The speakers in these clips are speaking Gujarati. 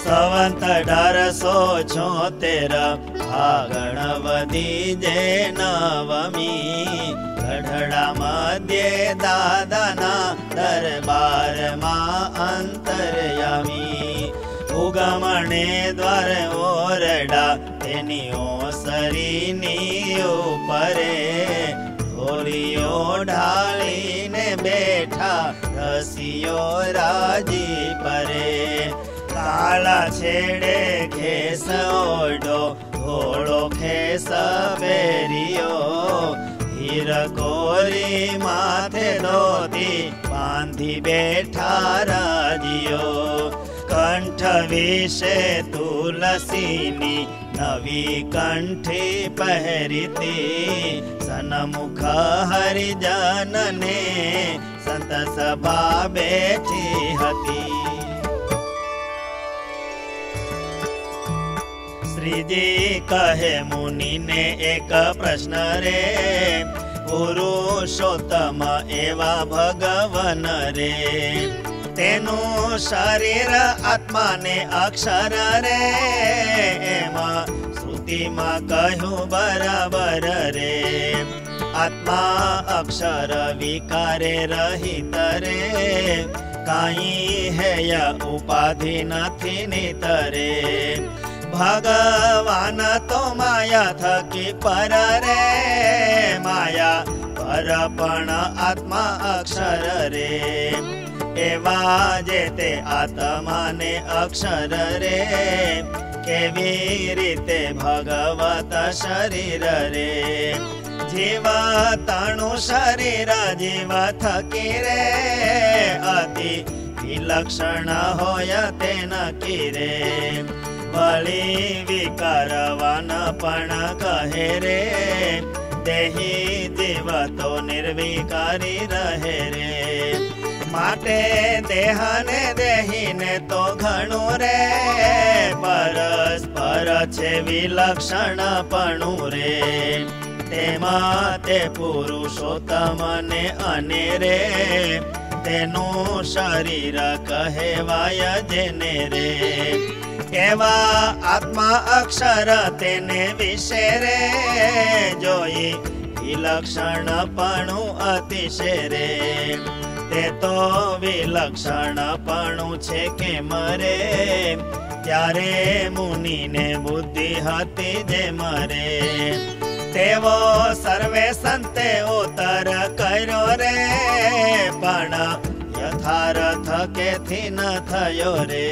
સંવત 1876 ફાગણવદી જે નવમી ગઢડા મધ્યે દાદાના દરબારમાં અંતર્યામી ઉગમણે દ્વાર ઓરડા તેની ઓસરીની ઉપરે ઢોલીઓ ઢાળીને બેઠા રસિયો રાજી પરે કાળા છેડે ખેસ ઓઢો ઘોડો ખેસ બેરિયો હીરકોરી માથે ધોતી બાંધી બેઠા રાજીઓ કંઠ વિશે તુલસીની નવી કંઠી પહેરીતી સન્મુખ હરિજનને સંત સભા બેઠી હતી શ્રીજી કહે મુનિને એક પ્રશ્ન રે પુરુષોત્તમ એવા ભગવન રે તેનું શરીર આત્માને અક્ષર રે એમાં શ્રુતિમાં કહ્યું બરાબર રે આત્મા અક્ષર વિકારે રહિત રે કાંઈ હેય ઉપાધિ નથી નિતરે ભગવાન તો માયા થકી પર રે માયા પર પણ આત્મા અક્ષર રે એવા જે તે આત્માને અક્ષર રે કેવી રીતે ભગવત શરીર રે જીવા તણું શરીર જીવ થકી રે અતિ વિલક્ષણ હોય તે નકી રે બળી વિકારવાન પણ કહે રે દેહી જીવ તો નિર્વિકારી રહે રે માટે દેહને દેહીને તો ઘણું રે પરસ્પર છે વિલક્ષણપણું રે તેમાં તે પુરુષોત્તમને અને રે તેનું શરીર કહેવાય જેને રે એવા આત્મા અક્ષર તેને વિશે રે જોઈ વિલક્ષણપણું અતિશય રે તે તો વિલક્ષણપણું છે કે મરે ત્યારે મુનિને બુદ્ધિ હતી જે મરે તેવો સર્વે સંતે ઉત્તર કર્યો રે પણ યથાર્થ કેથી ન થયો રે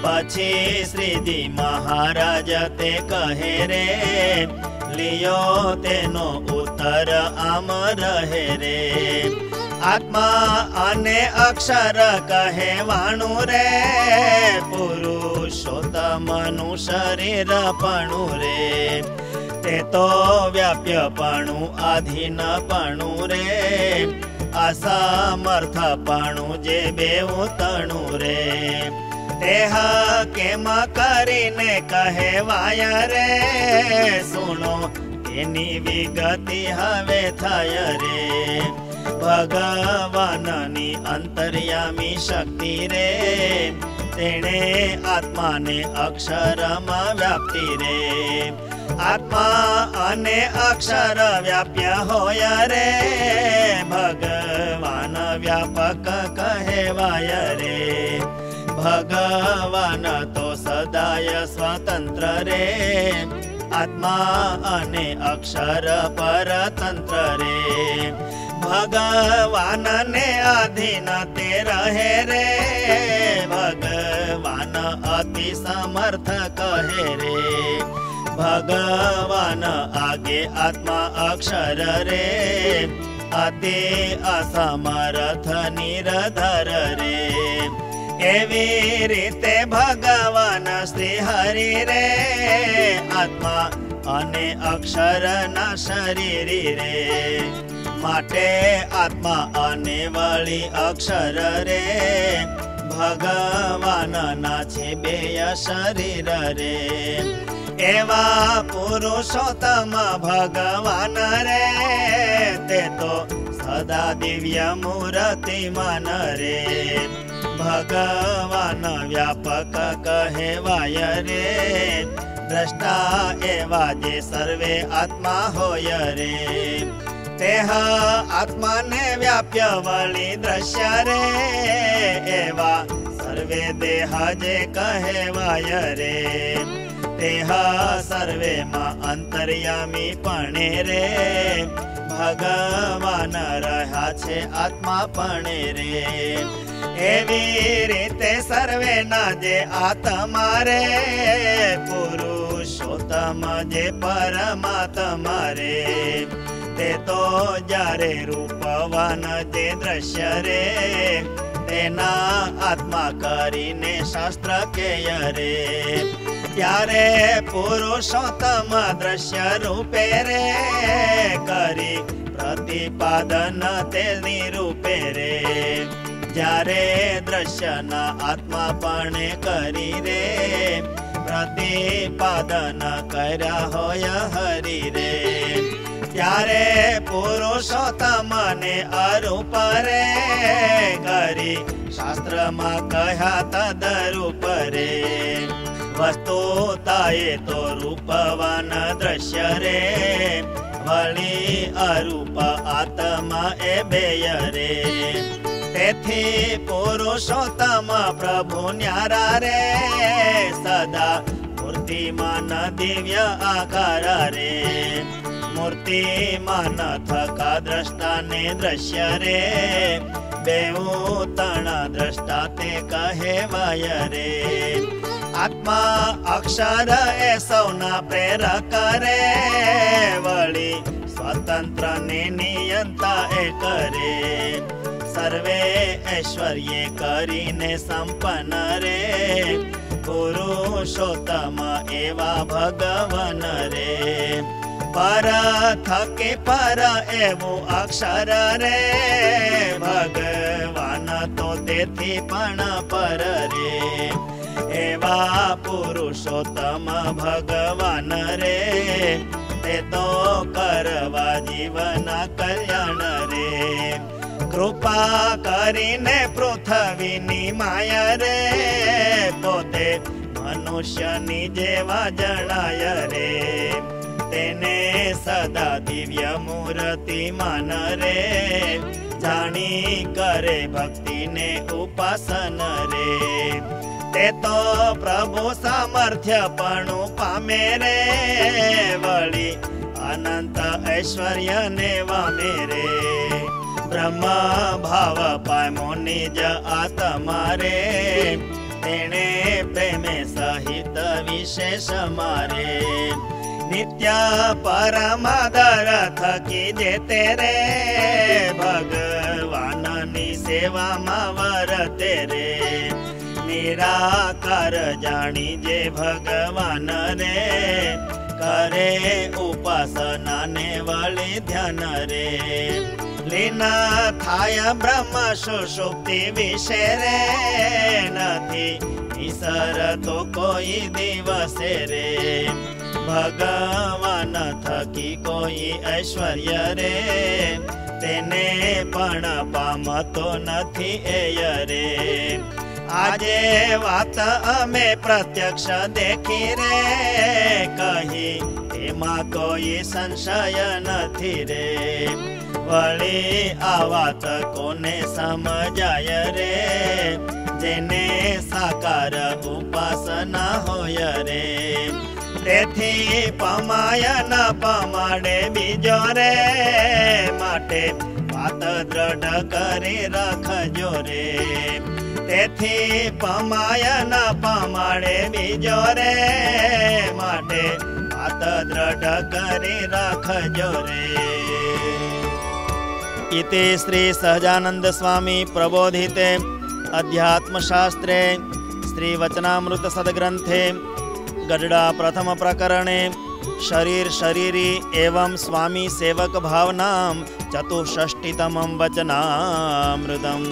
પછી શ્રીજી મહારાજ તે કહે રે લિયો તેનો ઉત્તર આમ રહે રે આત્મા અને અક્ષર કહેવાનું રે પુરુષોત્તમનું શરીરપણું રે તે તો વ્યાપ્યપણું આધીનપણું રે અસમર્થપણું જે બેઉ તણું રે દેહ કેમ કરીને કહેવાય રે સુણો એની વિગતિ હવે થાય રે ભગવાનની અંતર્યામી શક્તિ રે તેણે આત્માને અક્ષરમાં વ્યાપ્તિ રે આત્મા અને અક્ષર વ્યાપ્ય હોય રે ભગવાન વ્યાપક કહેવાય રે ભગવાન તો સદાય સ્વતંત્ર રે આત્મા અને અક્ષર પરતંત્ર રે ભગવાનને આધીન તે રહે રે ભગવાન અતિ સમર્થ કહે રે ભગવાન આગે આત્મા અક્ષર રે અતિ અસમર્થ નિરધર રે એવી રીતે ભગવાન શ્રી હરિ રે આત્મા અને અક્ષર ના શરીર રે માટે આત્મા અને વળી અક્ષર રે ભગવાન ના છે બેય શરીર રે એવા પુરુષોત્તમ ભગવાન રે તે તો સદા દિવ્ય મૂર્તિમાન રે ભગવાન વ્યાપક કહેવાય રે, દ્રષ્ટા એવા જે સર્વે આત્મા હોય રે, તેહ આત્માને વ્યાપ્ય વળી દ્રશ્ય રે, એવા સર્વે દેહ જે કહેવાય રે, તેહ સર્વેમાં અંતર્યામી પણ રે, ભગવાન રહ્યા છે આત્મા પણ રે, એવી રીતે સર્વેના જે આત્મા રે, પુરુષોત્તમ જે પરમાત્મા રે, તે તો જ્યારે રૂપવાન જે દ્રશ્ય રે, તેના આત્મા કરીને શાસ્ત્ર કેય રે, ત્યારે પુરુષોત્તમ દ્રશ્ય રૂપે રે, કરી પ્રતિપાદન તે નિરૂપે રે, જ્યારે દ્રશ્યના આત્મા પણ કરી રે, પ્રતિપાદન કર્યા હોય હરિ રે, ત્યારે પુરુષોત્તમ ને અરૂપ રે, કરી શાસ્ત્રમાં કહ્યા તદરૂપ રે, વસ્તુતાએ તો રૂપવાન દ્રશ્ય રે, વળી અરૂપ આત્મા એ બેય રે, તેથી પુરુષોત્તમ પ્રભુ ન્યારા રે, સદા મૂર્તિમાન દિવ્ય આકાર રે, મૂર્તિમાન થકા દ્રષ્ટાને દ્રશ્ય રે, બેઉ તણ દ્રષ્ટા તે કહેવાય રે, આત્મા અક્ષર એ સૌના પ્રેરક રે, વળી સ્વતંત્ર ને નિયંતા એ કરે, સર્વે ઐશ્વર્ય કરીને સંપન્ન રે, પુરુષોત્તમ એવા ભગવાન રે, પર થકે પર એવું અક્ષર રે, ભગવાન તો તેથી પણ પર રે, એવા પુરુષોત્તમ ભગવાન રે, તે તો કરવા જીવના કલ્યાણ રે, કૃપા કરીને પૃથ્વીની માયા રે, પોતે મનુષ્યની જેવા જણાય રે, તેને સદા દિવ્ય મૂર્તિ માન રે, જાણી કરે ભક્તિને ઉપાસન રે, તે તો પ્રભુ સામર્થ્ય પણ પામે રે, વળી અનંત ઐશ્વર્ય ને વામે રે, બ્રહ્મ ભાવ પામો નિજ આત્મા રે, તેણે પ્રેમે સહિત વિશેષ મારે, નિત્ય પરમાદર થકી જેતે રે, ભગવાનની સેવામાં વરતે રે, નિરાકાર જાણી જે ભગવાન રે, કરે ઉપાસના ને વળી ધ્યાન રે, લીના થાય બ્રહ્મ સુષુપ્તિ વિશે રે, નથી વિસરતો કોઈ દિવસે રે, ભગવાન થકી કોઈ ઐશ્વર્ય રે, તેને પણ પામતો નથી એય રે, આજે વાત અમે પ્રત્યક્ષ દેખી રે, કહી એમાં કોઈ સંશય નથી રે, વળી આ વાત કોને સમજાય રે, જેને સાકાર ઉપાસના હોય રે, તેથી પમાય ન પમાડે બીજો રે, માટે વાત દ્રઢ કરી રાખજો રે, તેથી પમાય ન પમાડે બીજો રે, માટે વાત દ્રઢ કરી રાખજો રે. इति श्री सहजानंद स्वामी प्रबोधिते अध्यात्मशास्त्रे श्री वचनामृत सद्ग्रंथे गढ़डा प्रथम प्रकरणे शरीर शरीरी एवं स्वामी सेवक भावनाम चतुष्षष्टितमं वचनामृतम्.